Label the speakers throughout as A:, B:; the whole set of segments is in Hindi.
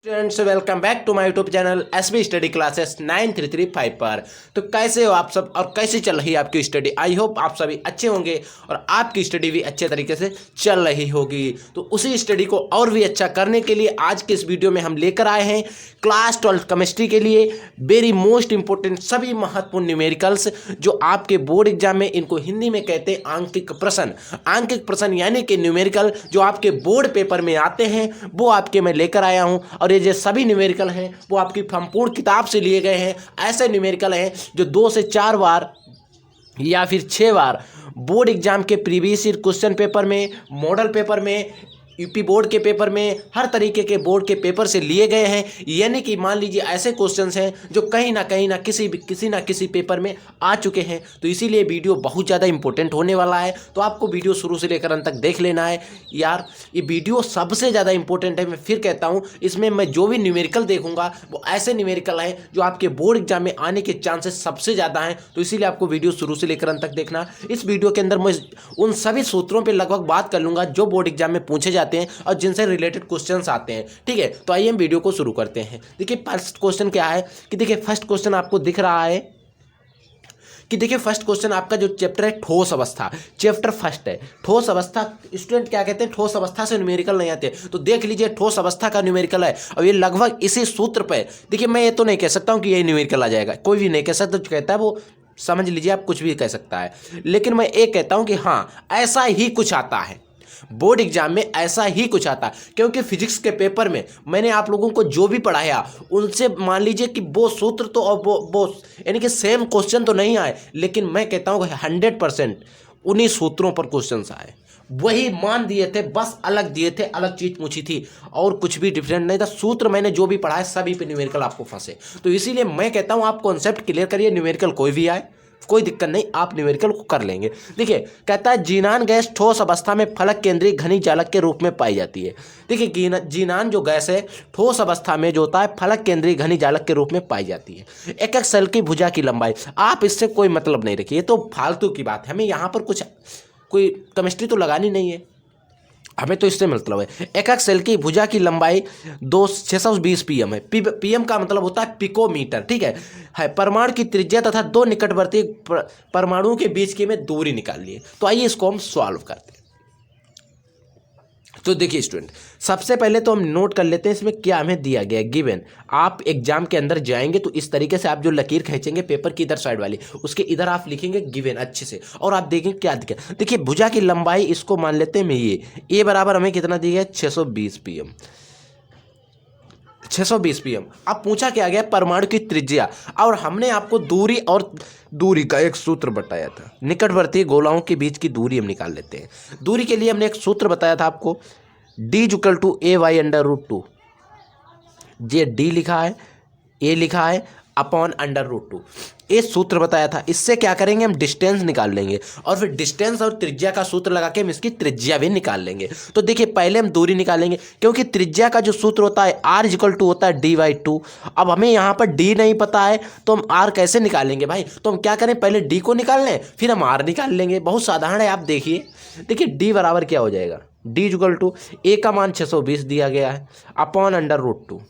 A: Students welcome back to my YouTube channel SB study classes 9335 पर। तो कैसे हो आप सब और कैसे चल रही है आपकी स्टडी। आई होप आप सभी अच्छे होंगे और आपकी स्टडी भी अच्छे तरीके से चल रही होगी। तो उसी स्टडी को और भी अच्छा करने के लिए आज के इस वीडियो में हम लेकर आए हैं क्लास 12 केमिस्ट्री के लिए वेरी मोस्ट इंपॉर्टेंट सभी महत्वपूर्ण न्यूमेरिकल्स जो आपके बोर्ड एग्जाम में, इनको हिंदी में कहते हैं आंकिक प्रश्न। आंकिक प्रश्न यानी कि न्यूमेरिकल जो आपके बोर्ड पेपर में आते हैं वो आपके मैं लेकर आया हूं। और ये जो सभी न्यूमेरिकल हैं वो आपकी संपूर्ण किताब से लिए गए हैं। ऐसे न्यूमेरिकल हैं जो 2 से 4 बार या फिर 6 बार बोर्ड एग्जाम के प्रीवियस ईयर क्वेश्चन पेपर में, मॉडल पेपर में, यूपी बोर्ड के पेपर में, हर तरीके के बोर्ड के पेपर से लिए गए हैं। यानी कि मान लीजिए ऐसे क्वेश्चंस हैं जो कहीं ना किसी पेपर में आ चुके हैं। तो इसीलिए वीडियो बहुत ज़्यादा इंपॉर्टेंट होने वाला है। तो आपको वीडियो शुरू से लेकर अंत तक देख लेना है यार। ये वीडियो सबसे ज़्यादा इंपॉर्टेंट है। मैं फिर कहता हूँ, इसमें मैं जो भी न्यूमेरिकल देखूंगा वो ऐसे न्यूमेरिकल हैं जो आपके बोर्ड एग्जाम में आने के चांसेस सबसे ज़्यादा हैं। तो इसीलिए आपको वीडियो शुरू से लेकर अंत तक देखना। इस वीडियो के अंदर मैं उन सभी सूत्रों पर लगभग बात कर लूँगा जो बोर्ड एग्जाम में पूछे जाते हैं और जिनसे रिलेटेड क्वेश्चंस आते हैं। ठीक है, तो आइए हम वीडियो को शुरू करते हैं। देखिए फर्स्ट क्वेश्चन क्या है कि देखिए फर्स्ट क्वेश्चन आपको दिख रहा है कि देखिए फर्स्ट क्वेश्चन आपका जो चैप्टर है ठोस अवस्था, चैप्टर फर्स्ट है ठोस अवस्था। स्टूडेंट क्या कहते हैं, ठोस अवस्था से न्यूमेरिकल नहीं आते। तो देख लीजिए ठोस अवस्था का न्यूमेरिकल है और ये लगभग इसी सूत्र पे। देखिए मैं ये तो नहीं कह सकता हूँ कि ये न्यूमेरिकल आ जाएगा, कोई भी नहीं कह सकता। जो कहता है वो समझ लीजिए, आप कुछ भी कह सकता है। लेकिन मैं ये कहता हूँ कि हाँ ऐसा ही कुछ आता है बोर्ड एग्जाम में, ऐसा ही कुछ आता है। क्योंकि फिजिक्स के पेपर में मैंने आप लोगों को जो भी पढ़ाया उनसे मान लीजिए कि वो सूत्र तो और वो यानी कि सेम क्वेश्चन तो नहीं आए, लेकिन मैं कहता हूँ 100% उन्हीं सूत्रों पर क्वेश्चंस आए। वही मान दिए थे, बस अलग दिए थे, अलग चीज पूछी थी और कुछ भी डिफरेंट नहीं था। सूत्र मैंने जो भी पढ़ाया सभी पे न्यूमेरिकल आपको फंसे। तो इसीलिए मैं कहता हूँ आप कॉन्सेप्ट क्लियर करिए, न्यूमेरिकल कोई भी आए कोई दिक्कत नहीं, आप न्यूमेरिकल को कर लेंगे। देखिए कहता है जीनान गैस ठोस अवस्था में फलक केंद्रीय घनी जालक के रूप में पाई जाती है। देखिए जीनान जो गैस है ठोस अवस्था में जो होता है फलक केंद्रीय घनी जालक के रूप में पाई जाती है। एक एक सेल की भुजा की लंबाई, आप इससे कोई मतलब नहीं रखिए, ये तो फालतू की बात है। हमें यहाँ पर कोई केमिस्ट्री तो लगानी नहीं है, हमें तो इससे मतलब है। एक एक सेल की भुजा की लंबाई 620 पीएम है। पीएम का मतलब होता है पिकोमीटर। ठीक है परमाणु की त्रिज्या तथा दो निकटवर्ती परमाणुओं के बीच की में दूरी निकाल लिए। तो आइए इसको हम सॉल्व करते हैं। तो देखिए स्टूडेंट, सबसे पहले तो हम नोट कर लेते हैं इसमें क्या हमें दिया गया है गिवन। आप एग्जाम के अंदर जाएंगे तो इस तरीके से आप जो लकीर खींचेंगे पेपर की इधर साइड वाली, उसके इधर आप लिखेंगे गिवन अच्छे से और आप देखेंगे क्या दिया। देखिए भुजा की लंबाई इसको मान लेते हैं मैं ये बराबर हमें कितना दिया है 620 पीएम। 620 पीएम। अब पूछा क्या गया परमाणु की त्रिज्या, और हमने आपको दूरी का एक सूत्र बताया था। निकटवर्ती गोलाओं के बीच की दूरी हम निकाल लेते हैं। दूरी के लिए हमने एक सूत्र बताया था आपको, d=ay/√2। ये d लिखा है, a लिखा है अपॉन √2। ये सूत्र बताया था। इससे क्या करेंगे, हम डिस्टेंस निकाल लेंगे और फिर डिस्टेंस और त्रिज्या का सूत्र लगा के हम इसकी त्रिज्या भी निकाल लेंगे। तो देखिए पहले हम दूरी निकालेंगे, क्योंकि त्रिज्या का जो सूत्र होता है r= होता है d/2। अब हमें यहाँ पर d नहीं पता है तो हम r कैसे निकालेंगे भाई। तो हम क्या करें, पहले d को निकाल लें फिर हम r निकाल लेंगे। बहुत साधारण है, आप देखिए d बराबर क्या हो जाएगा, d= a का मान 620 दिया गया है अपॉन √2।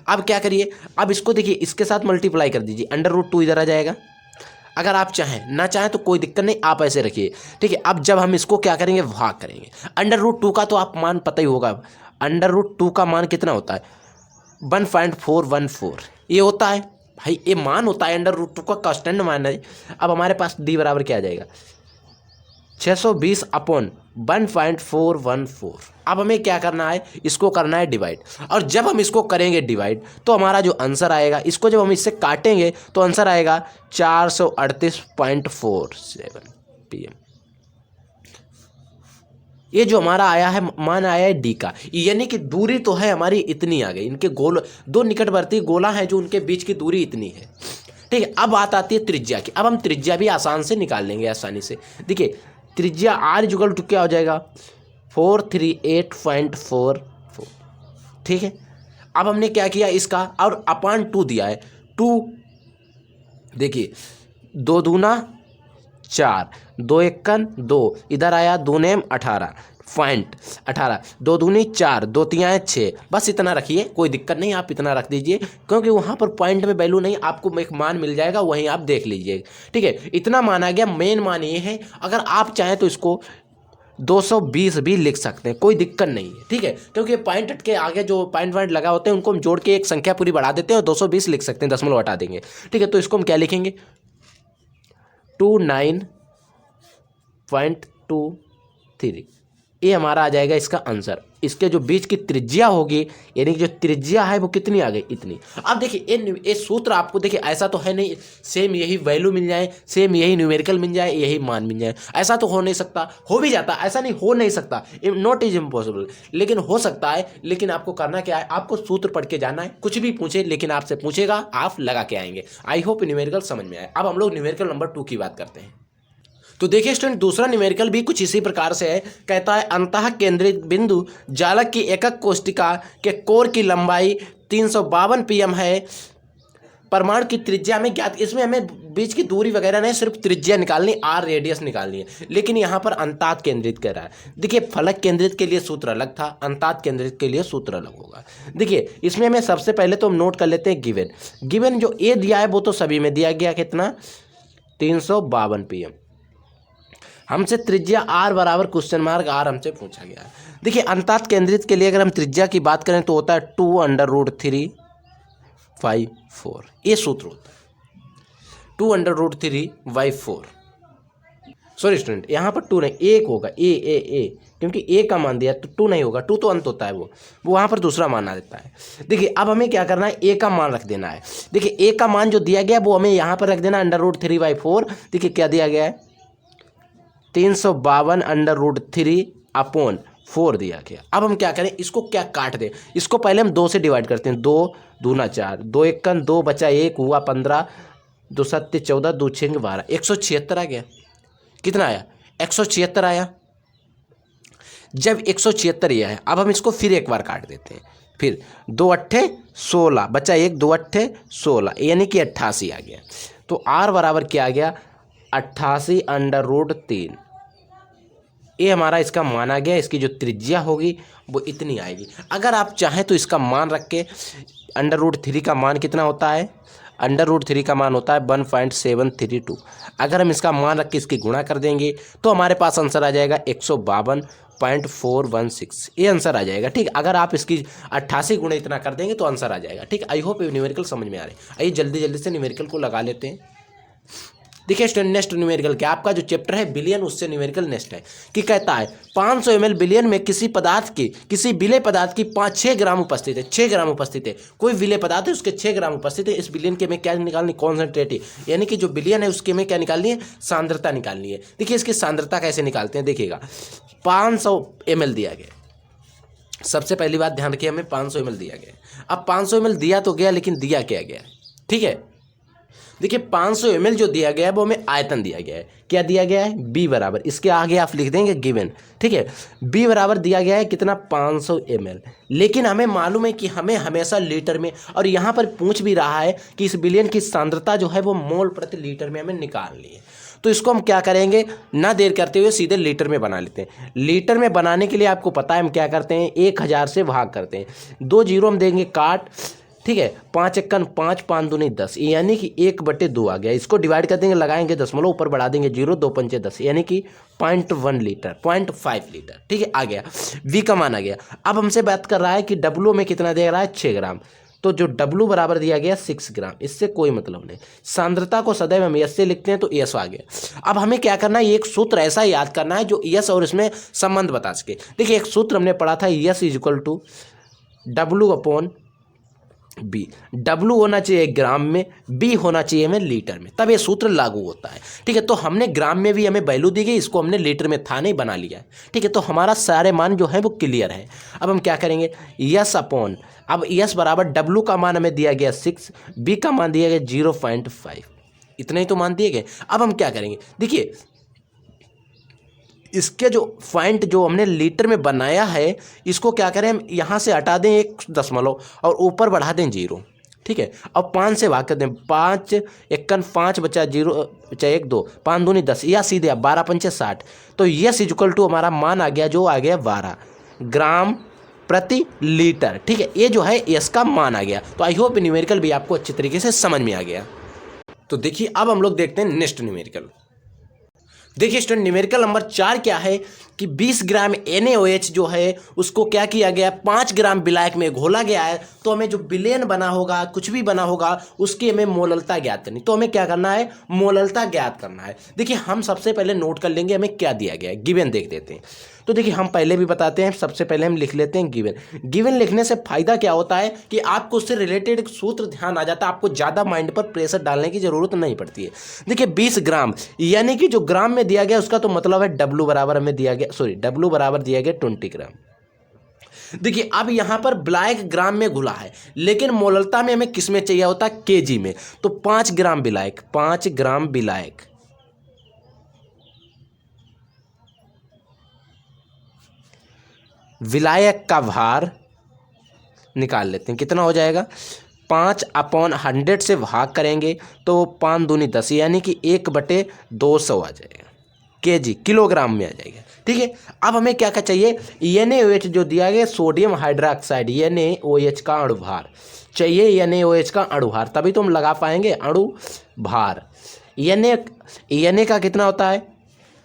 A: अब क्या करिए, अब इसको देखिए इसके साथ मल्टीप्लाई कर दीजिए, √2 इधर आ जाएगा। अगर आप चाहें ना चाहें तो कोई दिक्कत नहीं, आप ऐसे रखिए। ठीक है, अब जब हम इसको क्या करेंगे भाग करेंगे, √2 का तो आप मान पता ही होगा। √2 का मान कितना होता है 1.414 ये होता है भाई, ये मान होता है √2 का कांस्टेंट मान है। अब हमारे पास d बराबर क्या आ जाएगा 620 अपॉन 1.414। अब हमें क्या करना है, इसको करना है डिवाइड, और जब हम इसको करेंगे डिवाइड तो हमारा जो आंसर आएगा, इसको जब हम इससे काटेंगे तो आंसर आएगा 438.47 पीएम। ये जो हमारा आया है मान आया है डी का, यानी कि दूरी तो है हमारी इतनी आ गई। इनके दो निकटवर्ती गोला है जो उनके बीच की दूरी इतनी है। ठीक है, अब बात आती है त्रिज्या की। अब हम त्रिज्या भी आसान से निकाल लेंगे आसानी से। देखिए त्रिज्या r= क्या हो जाएगा 438.44। ठीक है, अब हमने क्या किया इसका, और अपॉन 2 दिया है 2। देखिए 2 दूना 4, 2 एकन 2, इधर आया 2 नेम 18, .18, 2 दूनी 4, 2 तियाएँ 6, बस इतना रखिए, कोई दिक्कत नहीं, आप इतना रख दीजिए क्योंकि वहाँ पर पॉइंट में वैल्यू नहीं, आपको एक मान मिल जाएगा, वहीं आप देख लीजिए। ठीक है, इतना माना गया। मेन मान ये है, अगर आप चाहें तो इसको 220 भी लिख सकते हैं, कोई दिक्कत नहीं है। ठीक है, क्योंकि पॉइंट के आगे जो पॉइंट लगा होते हैं उनको हम जोड़ के एक संख्या पूरी बढ़ा देते हैं और 220 लिख सकते हैं, दशमलव हटा देंगे। ठीक है, तो इसको हम क्या लिखेंगे, 29.23, ये हमारा आ जाएगा इसका आंसर। इसके जो बीच की त्रिज्या होगी, यानी कि जो त्रिज्या है वो कितनी आ गई, इतनी। अब देखिए ये सूत्र आपको देखिए ऐसा तो है नहीं सेम यही वैल्यू मिल जाए, सेम यही न्यूमेरिकल मिल जाए, यही मान मिल जाए, ऐसा तो हो नहीं सकता। हो भी जाता, ऐसा नहीं हो नहीं सकता, नॉट इज इम्पॉसिबल, लेकिन हो सकता है। लेकिन आपको करना क्या है, आपको सूत्र पढ़ के जाना है, कुछ भी पूछे लेकिन आपसे पूछेगा, आप लगा के आएंगे। आई होप न्यूमेरिकल समझ में आए। अब हम लोग न्यूमेरिकल नंबर 2 की बात करते हैं। तो देखिए स्टूडेंट, दूसरा न्यूमेरिकल भी कुछ इसी प्रकार से है। कहता है अंतः केंद्रित बिंदु जालक की एकक कोष्टिका के कोर की लंबाई 352 pm है, परमाणु की त्रिज्या में ज्ञात। इसमें हमें बीच की दूरी वगैरह नहीं, सिर्फ त्रिज्या निकालनी, आर रेडियस निकालनी है। लेकिन यहाँ पर अंतात केंद्रित कर रहा है। देखिए फलक केंद्रित के लिए सूत्र अलग था, अंतात केंद्रित के लिए सूत्र अलग होगा। देखिए इसमें हमें सबसे पहले तो हम नोट कर लेते हैं गिवन जो ए दिया है वो तो सभी में दिया गया, कितना 352 pm। हमसे त्रिज्या आर बराबर क्वेश्चन मार्क आर हमसे पूछा गया है। देखिए अंतात केंद्रित के लिए अगर हम त्रिज्या की बात करें तो होता है 2√3/4, ये सूत्र होता है 2√3/4। सॉरी स्टूडेंट, यहाँ पर 2 नहीं, एक होगा, ए क्योंकि ए का मान दिया तो 2 नहीं होगा, 2 तो अंत होता है, वो वहाँ पर दूसरा मान आ देता है। देखिए अब हमें क्या करना है, ए का मान रख देना है। देखिए ए का मान जो दिया गया वो हमें यहाँ पर रख देना √3/4। देखिए क्या दिया गया है, 352 √3/4 दिया गया। अब हम क्या करें, इसको क्या काट दें, इसको पहले हम 2 से डिवाइड करते हैं। 2 दूना 4, 2 एकन 2 बचा 1 हुआ 15, 2 सत्ते 14, 2 6 12, 176 आ गया। कितना आया, 176 आया। जब 176 यह है, अब हम इसको फिर एक बार काट देते हैं। फिर 2 अट्ठे 16 बचा 1, 2 अट्ठे 16, यानी कि 88 आ गया। तो आर बराबर क्या आ गया, 88√3। ये हमारा इसका माना गया। इसकी जो त्रिज्या होगी वो इतनी आएगी। अगर आप चाहें तो इसका मान रख के √3 का मान कितना होता है, √3 का मान होता है 1.732। अगर हम इसका मान रख के इसकी गुणा कर देंगे तो हमारे पास आंसर आ जाएगा 152.416, ये आंसर आ जाएगा। ठीक, अगर आप इसकी 88 गुणे इतना कर देंगे तो आंसर आ जाएगा। ठीक, आई होप न्यूमेरिकल समझ में आ रहे हैं। आइए जल्दी से न्यूमेरिकल को लगा लेते हैं। देखिए स्टूडेंट, नेक्स्ट न्यूमेरिकल क्या, आपका जो चैप्टर है बिलियन, उससे न्यूमेरिकल नेक्स्ट है कि कहता है 500 ml बिलियन में किसी विलेय पदार्थ की 6 ग्राम उपस्थित है। 6 ग्राम उपस्थित है, कोई विलेय पदार्थ है उसके 6 ग्राम उपस्थित है। इस बिलियन के में क्या निकालनी, कॉन्सेंट्रेटिव, यानी कि जो बिलियन है उसके में क्या निकालनी है, सांद्रता निकालनी है। देखिए इसकी सांद्रता कैसे निकालते हैं, देखिएगा 500 ml दिया गया। सबसे पहली बात ध्यान रखिए, हमें 500 ml दिया गया। अब 500 ml दिया तो गया, लेकिन दिया क्या गया, ठीक है। देखिए 500 ml जो दिया गया है वो हमें आयतन दिया गया है। क्या दिया गया है, B बराबर, इसके आगे आप लिख देंगे गिवन, ठीक है। B बराबर दिया गया है कितना, 500 ml। लेकिन हमें मालूम है कि हमें हमेशा लीटर में, और यहाँ पर पूछ भी रहा है कि इस बिलियन की सांद्रता जो है वो मोल प्रति लीटर में हमें निकालनी है। तो इसको हम क्या करेंगे, ना देर करते हुए सीधे लीटर में बना लेते हैं। लीटर में बनाने के लिए आपको पता है हम क्या करते हैं, 1000 से भाग करते हैं। 2 जीरो हम देंगे काट, ठीक है। 5 एकन 5, 5 दूनी 10, यानी कि 1/2 आ गया। इसको डिवाइड कर देंगे, लगाएंगे दशमलव, ऊपर बढ़ा देंगे 0, 2 पंचे 10, यानी कि 0.1 लीटर, 0.5 लीटर, ठीक है, आ गया। V का मान आ गया। अब हमसे बात कर रहा है कि W में कितना दे रहा है, 6 ग्राम। तो जो W बराबर दिया गया 6 ग्राम, इससे कोई मतलब नहीं। सांद्रता को सदैव हम S से लिखते हैं, तो S आ गया। अब हमें क्या करना है, एक सूत्र ऐसा याद करना है जो S और इसमें संबंध बता सके। देखिए एक सूत्र हमने पढ़ा था, S = W/B। W होना चाहिए ग्राम में, B होना चाहिए हमें लीटर में, तब ये सूत्र लागू होता है, ठीक है। तो हमने ग्राम में भी हमें वैल्यू दी गई, इसको हमने लीटर में था नहीं बना लिया है, ठीक है। तो हमारा सारे मान जो है वो क्लियर है। अब हम क्या करेंगे, अब S बराबर W का मान हमें दिया गया 6, B का मान दिया गया 0.5, इतने ही तो मान दिए गए। अब हम क्या करेंगे, देखिए इसके जो पॉइंट जो हमने लीटर में बनाया है, इसको क्या करें हम यहाँ से हटा दें 1 दशमलव और ऊपर बढ़ा दें 0, ठीक है। अब 5 से भाग कर दें, 5 1 5 बचा 0 बचा 1 2 5 दूनी 10 या सीधे 12 पंचे 60। तो यस इक्वल टू हमारा मान आ गया, जो आ गया 12 ग्राम प्रति लीटर। ठीक है, ये जो है यस का मान आ गया। तो आई होप न्यूमेरिकल भी आपको अच्छी तरीके से समझ में आ गया। तो देखिए अब हम लोग देखते हैं नेक्स्ट न्यूमेरिकल। देखिए स्टूडेंट, न्यूमेरिकल नंबर 4 क्या है कि 20 ग्राम NaOH जो है उसको क्या किया गया, 5 ग्राम विलायक में घोला गया है। तो हमें जो विलेन बना होगा, कुछ भी बना होगा, उसकी हमें मोललता ज्ञात करनी। तो हमें क्या करना है, मोललता ज्ञात करना है। देखिए हम सबसे पहले नोट कर लेंगे हमें क्या दिया गया है, गिवन देख देते हैं। तो देखिए हम पहले भी बताते हैं, सबसे पहले हम लिख लेते हैं गिवन। गिवन लिखने से फायदा क्या होता है कि आपको उससे रिलेटेड एक सूत्र ध्यान आ जाता है, आपको ज़्यादा माइंड पर प्रेशर डालने की जरूरत नहीं पड़ती है। देखिए 20 ग्राम यानी कि जो ग्राम में दिया गया उसका तो मतलब है W बराबर हमें दिया गया, W बराबर दिया गया 20 ग्राम। देखिए अब यहां पर विलायक ग्राम में घुला है, लेकिन मोललता में हमें किस में चाहिए होता है, केजी में। तो 5 ग्राम विलायक, 5 ग्राम विलायक विलायक का भार निकाल लेते हैं, कितना हो जाएगा, 5/100 से भाग करेंगे तो 5 दूनी 10 यानी कि 1/200 आ जाएगा, केजी किलोग्राम में आ जाएगा। ठीक है, अब हमें क्या क्या चाहिए, NaOH जो दिया गया सोडियम हाइड्रोक्साइड, NaOH का अणुभार चाहिए, NaOH का अणुभार, तभी तो हम लगा पाएंगे अणुभार। Na का कितना होता है,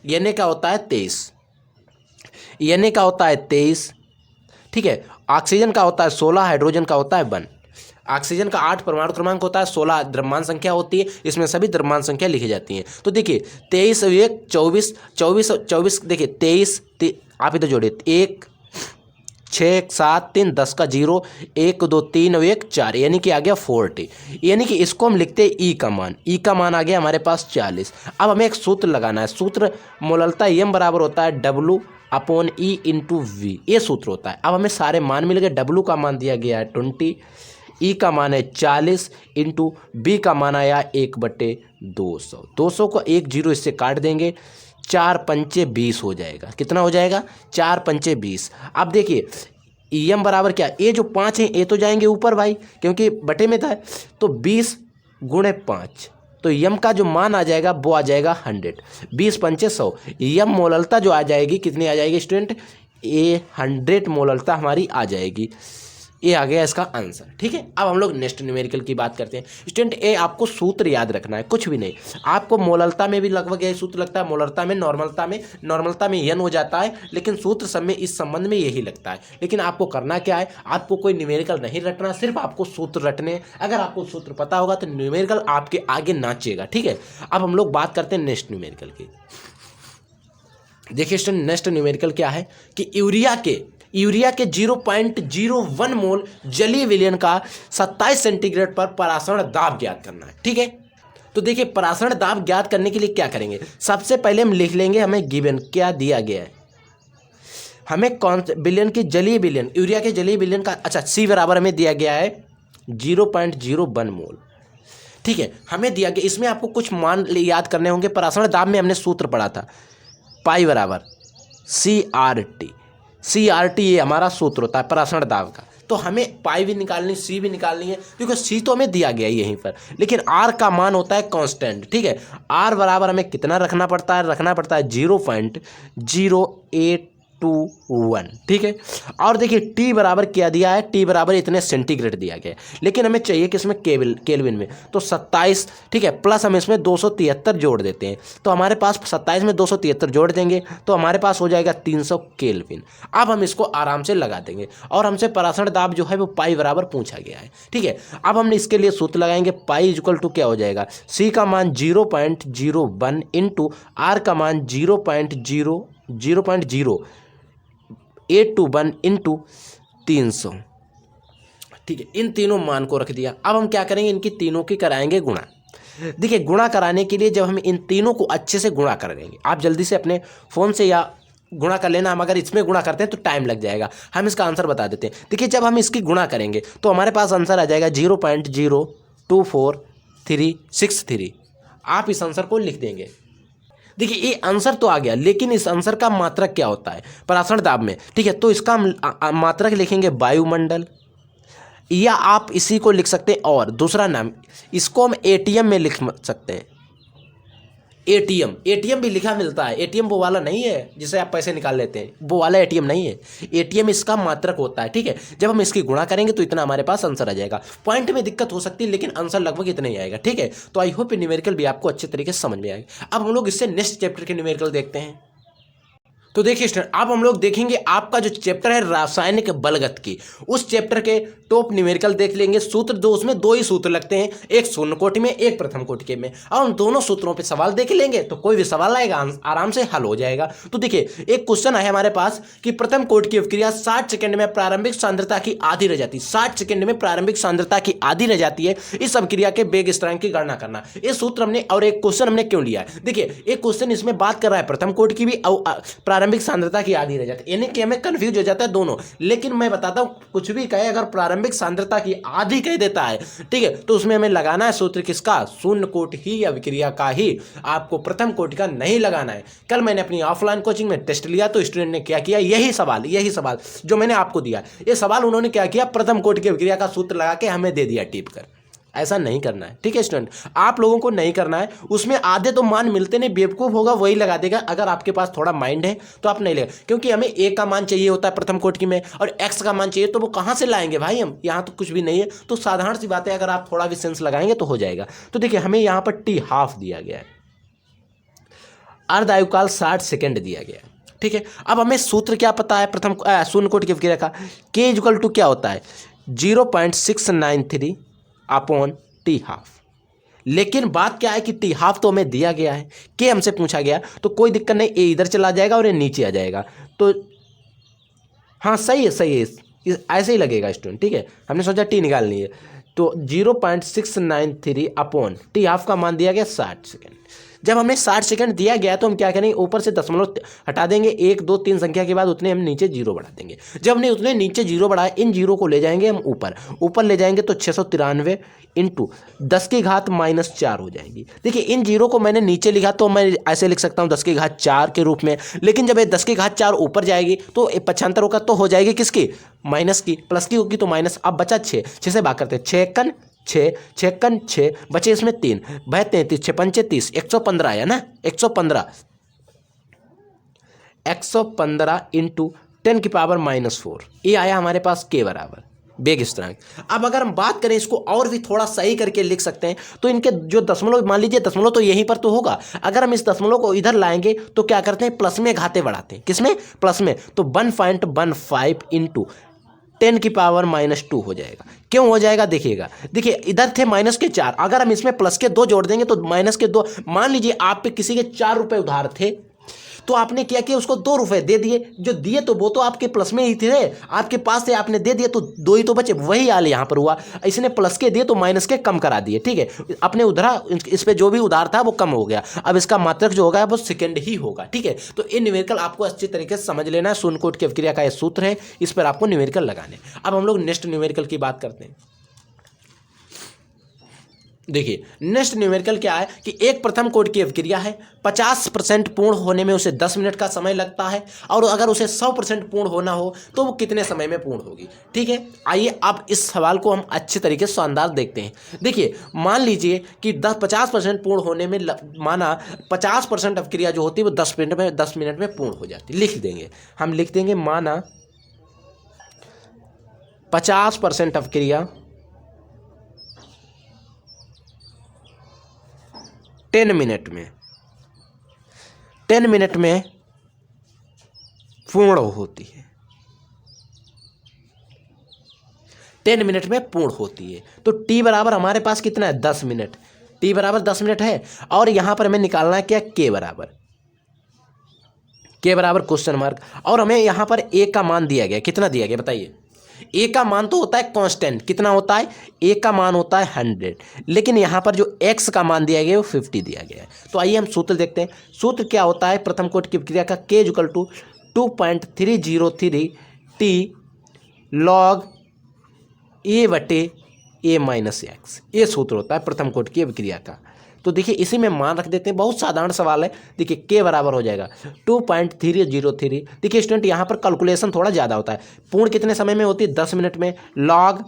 A: Na का होता है 23, Na का होता है 23। ठीक है, ऑक्सीजन का होता है 16, हाइड्रोजन का होता है 1। ऑक्सीजन का 8 परमाणु क्रमांक होता है, 16 द्रव्यमान संख्या होती है, इसमें सभी द्रव्यमान संख्या लिखी जाती हैं। तो देखिए 23 और 1 24 24 24, देखिए 23 आप इधर जोड़िए, 1 6 7 3 10 का 0 1 2 3 और 1 4 यानी कि आ गया 40। यानी कि इसको हम लिखते हैं ई का मान, ई का मान आ गया हमारे पास 40। अब हमें एक सूत्र लगाना है, सूत्र मोललता M बराबर होता है W/E × V, ये सूत्र होता है। अब हमें सारे मान मिल गए, W का मान दिया गया है 20, E का मान है 40 इंटू B का मान आया 1/200। 200 को 1 0 इससे काट देंगे, 4 पंचे 20 हो जाएगा। कितना हो जाएगा, 4 पंचे 20। अब देखिए EM बराबर क्या, ये जो 5 है ये तो जाएंगे ऊपर भाई, क्योंकि बटे में था। तो 20 × 5, तो यम का जो मान आ जाएगा वो आ जाएगा 100, 20 पंचे 100। यम मोललता जो आ जाएगी कितनी आ जाएगी स्टूडेंट, 100 मोललता हमारी आ जाएगी। ये आ गया इसका आंसर। ठीक है, अब हम लोग नेक्स्ट न्यूमेरिकल की बात करते हैं। स्टूडेंट ये आपको सूत्र याद रखना है, कुछ भी नहीं। आपको मोललता में भी लगभग यही सूत्र लगता है, मोललता में नॉर्मलता में यन हो जाता है, लेकिन सूत्र सब में इस संबंध में यही लगता है। लेकिन आपको करना क्या है, आपको कोई न्यूमेरिकल नहीं रटना, सिर्फ आपको सूत्र रटने। अगर आपको सूत्र पता होगा तो न्यूमेरिकल आपके आगे नाचेगा। ठीक है, अब हम लोग बात करते हैं नेक्स्ट न्यूमेरिकल की। देखिए स्टूडेंट नेक्स्ट न्यूमेरिकल क्या है कि यूरिया के 0.01 मोल जलीय विलयन का 27 सेंटीग्रेड पर परासरण दाब ज्ञात करना है। ठीक है, तो देखिए परासरण दाब ज्ञात करने के लिए क्या करेंगे, सबसे पहले हम लिख लेंगे हमें गिवन क्या दिया गया है। हमें कौन से विलयन की, जलीय विलयन, यूरिया के जलीय विलयन का, अच्छा C बराबर हमें दिया गया है 0.01 मोल। ठीक है, हमें दिया गया, इसमें आपको कुछ मान याद करने होंगे। परासरण दाब में हमने सूत्र पढ़ा था, पाई बराबर CRT, ये हमारा सूत्र होता है परासरण दाब का। तो हमें पाई भी निकालनी, C भी निकालनी है, क्योंकि C तो हमें दिया गया है यहीं पर, लेकिन R का मान होता है कांस्टेंट। ठीक है, R बराबर हमें कितना रखना पड़ता है, 0.0821। ठीक है, और देखिए T बराबर क्या दिया है, T बराबर इतने सेंटीग्रेड दिया गया है, लेकिन हमें चाहिए कि इसमें केल्विन में, तो 27। ठीक है, प्लस हम इसमें 273 जोड़ देते हैं, तो हमारे पास 27 में 273 जोड़ देंगे तो हमारे पास हो जाएगा 300 केल्विन। अब हम इसको आराम से लगा देंगे, और हमसे परासरण दाब जो है वो पाई बराबर पूछा गया है। ठीक है, अब हमने इसके लिए सूत्र लगाएंगे, पाई इक्वल टू क्या हो जाएगा, C का मान 0.01 इंटू R का मान 0.0821 इंटू 300। ठीक है, इन तीनों मान को रख दिया। अब हम क्या करेंगे, इनकी तीनों की कराएंगे गुणा। देखिए गुणा कराने के लिए जब हम इन तीनों को अच्छे से गुणा करेंगे, आप जल्दी से अपने फ़ोन से या गुणा कर लेना, हम अगर इसमें गुणा करते हैं तो टाइम लग जाएगा, हम इसका आंसर बता देते हैं। देखिए जब हम इसकी गुणा करेंगे तो हमारे पास आंसर आ जाएगा 0.024363। आप इस आंसर को लिख देंगे। देखिए ये आंसर तो आ गया, लेकिन इस आंसर का मात्रक क्या होता है परासरण दाब में। ठीक है, तो इसका हम मात्रक लिखेंगे वायुमंडल या आप इसी को लिख सकते हैं, और दूसरा नाम इसको हम एटीएम में लिख सकते हैं। एटीएम, एटीएम भी लिखा मिलता है। एटीएम वो वाला नहीं है जिसे आप पैसे निकाल लेते हैं, वो वाला एटीएम नहीं है। एटीएम इसका मात्रक होता है, ठीक है। जब हम इसकी गुणा करेंगे तो इतना हमारे पास आंसर आ जाएगा। पॉइंट में दिक्कत हो सकती है लेकिन आंसर लगभग इतना ही आएगा, ठीक है। तो आई होप न्यूमेरिकल भी आपको अच्छे तरीके से समझ में आएगा। अब हम लोग इससे नेक्स्ट चैप्टर के न्यूमेरिकल देखते हैं। तो देखिए स्टूडेंट, अब हम लोग देखेंगे आपका जो चैप्टर है रासायनिक बलगत की, उस चैप्टर के टॉप न्यूमेरिकल देख लेंगे। सूत्र दो, उसमें दो ही सूत्र लगते हैं, एक शून्य कोटि में, एक प्रथम कोटि में। और उन दोनों सूत्रों पे सवाल देख लेंगे तो कोई भी सवाल आएगा आराम से हल हो जाएगा। तो देखिए एक क्वेश्चन है हमारे पास कि प्रथम कोटि की अभिक्रिया 60 सेकंड में प्रारंभिक सांद्रता की आधी रह जाती है। 60 सेकंड में प्रारंभिक सांद्रता की आधी रह जाती है। इस अभिक्रिया के वेग स्थिरांक की गणना करना, ये सूत्र हमने, और एक क्वेश्चन हमने क्यों लिया है। देखिए एक क्वेश्चन इसमें बात कर रहा है प्रथम कोटि की भी और प्रारंभिक सांद्रता की आधी रह जाती है, यानी कि हमें कंफ्यूज हो जाता है दोनों। लेकिन मैं बताता हूं, कुछ भी कहे अगर प्रारंभिक सांद्रता की आधी कह देता है, ठीक है, तो उसमें हमें लगाना है सूत्र किसका, शून्य कोटि ही अभिक्रिया का ही, आपको प्रथम कोटि का नहीं लगाना है। कल मैंने अपनी ऑफलाइन कोचिंग में टेस्ट लिया तो स्टूडेंट ने क्या किया, यही सवाल जो मैंने आपको दिया, ये सवाल उन्होंने क्या किया, प्रथम कोटि की अभिक्रिया का सूत्र लगा के हमें दे दिया टिप कर। ऐसा नहीं करना है, ठीक है स्टूडेंट, आप लोगों को नहीं करना है। उसमें आधे तो मान मिलते नहीं, बेवकूफ़ होगा वही लगा देगा। अगर आपके पास थोड़ा माइंड है तो आप नहीं लेगा, क्योंकि हमें ए का मान चाहिए होता है प्रथम कोटि में और एक्स का मान चाहिए, तो वो कहाँ से लाएंगे भाई, हम यहाँ तो कुछ भी नहीं है। तो साधारण सी बात है, अगर आप थोड़ा भी सेंस लगाएंगे तो हो जाएगा। तो देखिए हमें यहाँ पर टी हाफ दिया गया है, अर्ध आयुकाल 60 सेकेंड दिया गया है, ठीक है। अब हमें सूत्र क्या पता है प्रथम शून्य कोटि की अभिक्रिया का, के इक्वल टू क्या होता है 0.693 अपॉन टी हाफ। लेकिन बात क्या है कि टी हाफ तो हमें दिया गया है, के हमसे पूछा गया, तो कोई दिक्कत नहीं, ए इधर चला जाएगा और ये नीचे आ जाएगा। तो हाँ सही है, ऐसे ही लगेगा स्टूडेंट, ठीक है। हमने सोचा टी निकालनी है, तो 0.693 अपॉन टी हाफ का मान दिया गया 60 सेकेंड। जब हमें 60 सेकंड दिया गया तो हम क्या करेंगे, ऊपर से दशमलव हटा देंगे, 1 2 3 संख्या के बाद उतने हम नीचे जीरो बढ़ा देंगे। जब हमने उतने नीचे जीरो बढ़ाए, इन जीरो को ले जाएंगे हम ऊपर ले जाएंगे तो 693 इंटू 10 की घात -4 हो जाएंगी। देखिए इन जीरो को मैंने नीचे लिखा तो मैं ऐसे लिख सकता हूँ 10 की घात 4 के रूप में, लेकिन जब ये 10 की घात 4 ऊपर जाएगी तो 75 होगा, तो हो जाएगी किसकी, माइनस की, प्लस की होगी तो माइनस। अब बचा 6 से भाग करते हैं, 6 बचे इसमें 3 भाई 33 6 पंचे 30 115 है ना, 115 इंटू 10 की पावर -4, ये आया हमारे पास के बराबर वेग स्थिरांक। अब अगर हम बात करें इसको और भी थोड़ा सही करके लिख सकते हैं, तो इनके जो दशमलव, मान लीजिए दशमलव तो यहीं पर तो होगा, अगर हम इस दशमलव को इधर लाएंगे तो क्या करते हैं, प्लस में घाते बढ़ाते हैं, किसमें, प्लस में, तो 1.15 इंटू 10 की पावर -2 हो जाएगा। क्यों हो जाएगा देखिएगा, देखिए इधर थे माइनस के 4, अगर हम इसमें प्लस के 2 जोड़ देंगे तो माइनस के 2, मान लीजिए आप पे किसी के 4 रुपए उधार थे, तो आपने क्या किया, उसको 2 रुपए दे दिए, जो दिए तो वो तो आपके प्लस में ही थे, आपके पास थे, आपने दे दिए तो 2 ही तो बचे, वही हाल यहाँ पर हुआ। इसने प्लस के दिए तो माइनस के कम करा दिए, ठीक है, अपने उधरा इस पे जो भी उधार था वो कम हो गया। अब इसका मात्रक जो होगा वो सेकंड ही होगा, ठीक है। तो ये न्यूमेरिकल आपको अच्छी तरीके से समझ लेना है, शून्य कोटि की अभिक्रिया का ये सूत्र है, इस पर आपको न्यूमेरिकल लगाने। अब हम लोग नेक्स्ट न्यूमेरिकल की बात करते हैं। देखिए नेक्स्ट न्यूमेरिकल क्या है कि एक प्रथम कोटि की अभिक्रिया है, 50% पूर्ण होने में उसे 10 मिनट का समय लगता है, और अगर उसे 100% पूर्ण होना हो तो वो कितने समय में पूर्ण होगी, ठीक है। आइए अब इस सवाल को हम अच्छे तरीके से शानदार देखते हैं। देखिए मान लीजिए कि 50% पूर्ण होने में माना 50% अभिक्रिया जो होती है वो 10 मिनट में पूर्ण हो जाती है। लिख देंगे माना 50% अभिक्रिया 10 मिनट में पूर्ण होती है, 10 मिनट में पूर्ण होती है। तो टी बराबर हमारे पास कितना है, 10 मिनट, टी बराबर 10 मिनट है, और यहां पर हमें निकालना है क्या, के बराबर क्वेश्चन मार्क, और हमें यहां पर ए का मान दिया गया, कितना दिया गया बताइए। ए का मान तो होता है कांस्टेंट, कितना होता है, ए का मान होता है 100, लेकिन यहाँ पर जो एक्स का मान दिया गया है वो 50 दिया गया है। तो आइए हम सूत्र देखते हैं। सूत्र क्या होता है प्रथम कोटि की अभिक्रिया का, के इक्वल टू 2.303 टी लॉग ए बटे ए माइनस एक्स, ये सूत्र होता है प्रथम कोटि की अभिक्रिया का। तो देखिए इसी में मान रख देते हैं, बहुत साधारण सवाल है। देखिए के बराबर हो जाएगा 2.303। देखिए स्टूडेंट यहाँ पर कैलकुलेशन थोड़ा ज़्यादा होता है, पूर्ण कितने समय में होती है, 10 मिनट में, लॉग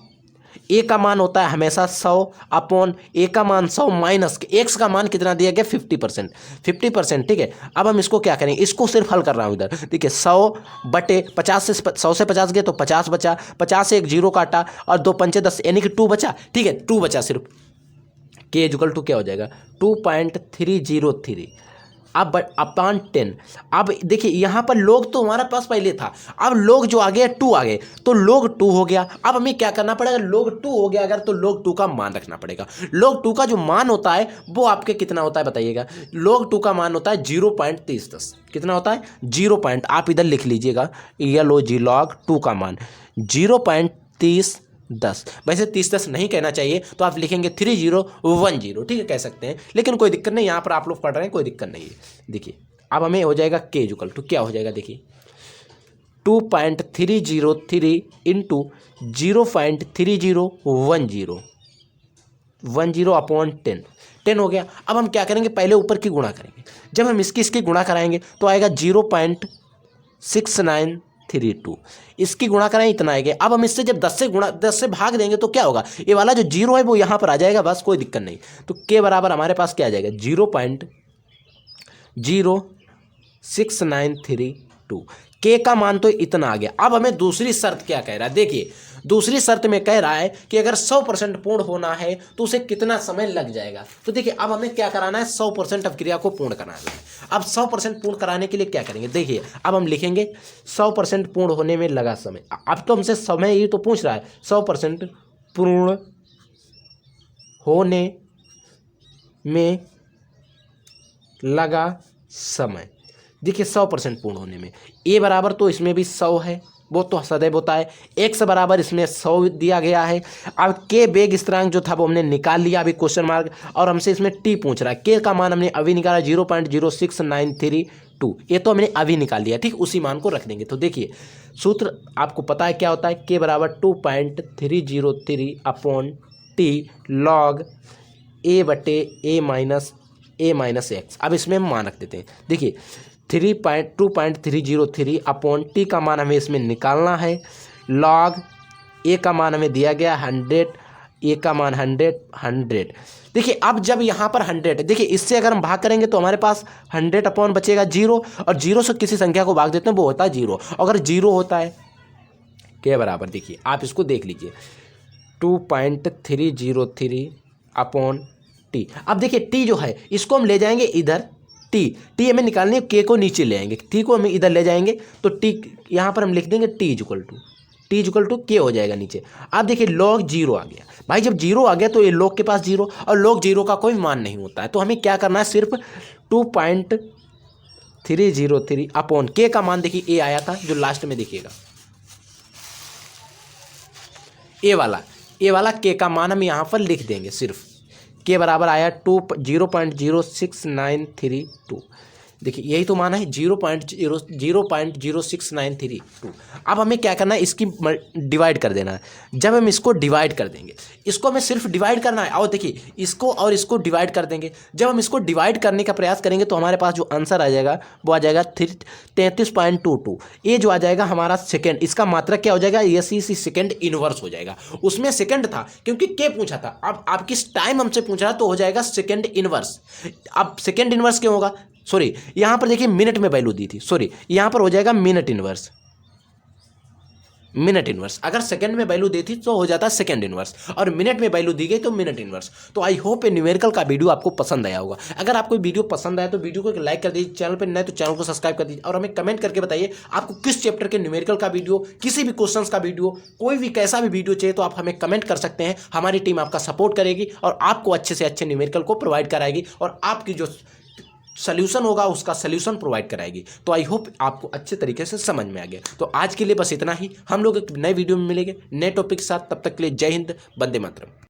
A: ए का मान होता है हमेशा 100 अपॉन ए का मान 100 माइनस के एक्स का मान कितना दिया गया 50%, 50%। ठीक है, अब हम इसको क्या करेंगे, इसको सिर्फ हल कर रहा हूँ इधर। ठीक है, 100 बटे 50 से 100 से 50 गए तो 50 बचा, 50 से एक जीरो काटा और 2 पंचे 10 यानी कि 2 बचा। ठीक है, 2 बचा सिर्फ। के इक्वल टू क्या हो जाएगा 2.303 अब अपॉन 10। अब देखिए यहाँ पर लोग तो हमारे पास पहले था, अब लोग जो आ गया 2 आ गए तो लोग 2 हो गया। अब हमें क्या करना पड़ेगा, लोग 2 हो गया अगर तो लोग 2 का मान रखना पड़ेगा। लोग 2 का जो मान होता है वो आपके कितना होता है बताइएगा। लोग 2 का मान होता है 0.3010। कितना होता है 0 पॉइंट, आप इधर लिख लीजिएगा, ये लो जी लॉग 2 का मान 0.3010। वैसे 3010 नहीं कहना चाहिए तो आप लिखेंगे 3010। ठीक है, कह सकते हैं, लेकिन कोई दिक्कत नहीं, यहाँ पर आप लोग पढ़ रहे हैं कोई दिक्कत नहीं है। देखिए अब हमें हो जाएगा के इक्वल टू क्या हो जाएगा, देखिए 2.303 इंटू 0.3010 अपॉन 10 हो गया। अब हम क्या करेंगे, पहले ऊपर की गुणा करेंगे। जब हम इसकी गुणा कराएंगे तो आएगा 0.6932, इसकी गुणा कराएं इतना आएगा। अब हम इससे जब 10 से भाग देंगे तो क्या होगा, ये वाला जो 0 है वो यहाँ पर आ जाएगा, बस कोई दिक्कत नहीं। तो के बराबर हमारे पास क्या आ जाएगा 0.06932। के का मान तो इतना आ गया। अब हमें दूसरी शर्त क्या कह रहा है, देखिए दूसरी शर्त में कह रहा है कि अगर 100% पूर्ण होना है तो उसे कितना समय लग जाएगा। तो देखिए अब हमें क्या कराना है, 100% अभिक्रिया को पूर्ण कराना है। अब 100% पूर्ण कराने के लिए क्या करेंगे, देखिए अब हम लिखेंगे 100% पूर्ण होने में लगा समय। अब तो हमसे समय ही तो पूछ रहा है, 100% पूर्ण होने में लगा समय। देखिए 100% पूर्ण होने में ए बराबर तो इसमें भी 100 है, वो तो सदैव होता है। एक्स बराबर इसमें 100 दिया गया है। अब के वेग स्थिरांक जो था वो हमने निकाल लिया अभी क्वेश्चन मार्क, और हमसे इसमें टी पूछ रहा है। के का मान हमने अभी निकाला 0.06932, ये तो हमने अभी निकाल लिया। ठीक, उसी मान को रख देंगे। तो देखिए सूत्र आपको पता है क्या होता है, के बराबर 2.303 अपॉन टी लॉग ए बटे ए माइनस एक्स। अब इसमें हम मान रख देते हैं। देखिए 2.303 अपॉन टी का मान हमें इसमें निकालना है। लॉग ए का मान हमें दिया गया 100, ए का मान 100। देखिए अब जब यहाँ पर 100 है, देखिए इससे अगर हम भाग करेंगे तो हमारे पास 100 अपॉन बचेगा 0, और 0 से किसी संख्या को भाग देते हैं वो होता है 0। अगर 0 होता है के बराबर, देखिए आप इसको देख लीजिए 2.303 अपॉन टी। अब देखिए टी जो है इसको हम ले जाएंगे इधर, टी हमें निकालनी है, के को नीचे ले आएंगे, टी को हम इधर ले जाएंगे तो टी यहाँ पर हम लिख देंगे टी इक्वल टू के हो जाएगा नीचे। अब देखिए लॉग 0 आ गया। भाई जब 0 आ गया तो ये लॉग के पास 0, और लॉग 0 का कोई मान नहीं होता है। तो हमें क्या करना है, सिर्फ 2.303 अपॉन के का मान, देखिए ए आया था जो लास्ट में देखिएगा, ए वाला के का मान हम यहाँ पर लिख देंगे। सिर्फ के बराबर आया 0.06932। देखिए यही तो मान है 0.06932। अब हमें क्या करना है, इसकी डिवाइड कर देना है। जब हम इसको डिवाइड कर देंगे, इसको हमें सिर्फ डिवाइड करना है, और देखिए इसको और इसको डिवाइड कर देंगे। जब हम इसको डिवाइड करने का प्रयास करेंगे तो हमारे पास जो आंसर आ जाएगा वो आ जाएगा 33.22। ये जो आ जाएगा हमारा सेकेंड, इसका मात्रा क्या हो जाएगा, ये सेकेंड इनवर्स हो जाएगा। उसमें सेकेंड था क्योंकि के पूछा था, अब आप किस टाइम हमसे पूछ रहा तो हो जाएगा सेकेंड इनवर्स। अब सेकेंड इनवर्स क्यों होगा, सॉरी यहाँ पर देखिए मिनट में वैल्यू दी थी, सॉरी यहाँ पर हो जाएगा मिनट इनवर्स। अगर सेकंड में वैल्यू दी थी तो हो जाता है सेकंड इनवर्स, और मिनट में वैल्यू दी गई तो मिनट इनवर्स। तो आई होप ये न्यूमेरिकल का वीडियो आपको पसंद आया होगा। अगर आपको वीडियो पसंद आया तो वीडियो को एक लाइक कर दीजिए, चैनल पर नए तो चैनल को सब्सक्राइब कर दीजिए, और हमें कमेंट करके बताइए आपको किस चैप्टर के न्यूमेरिकल का वीडियो, किसी भी क्वेश्चन का वीडियो, कोई भी कैसा भी वीडियो चाहिए तो आप हमें कमेंट कर सकते हैं। हमारी टीम आपका सपोर्ट करेगी और आपको अच्छे से अच्छे न्यूमेरिकल को प्रोवाइड कराएगी, और आपकी जो सल्यूशन होगा उसका सल्यूशन प्रोवाइड कराएगी। तो आई होप आपको अच्छे तरीके से समझ में आ गया। तो आज के लिए बस इतना ही, हम लोग एक नए वीडियो में मिलेंगे नए टॉपिक के साथ। तब तक के लिए जय हिंद, वंदे मातरम।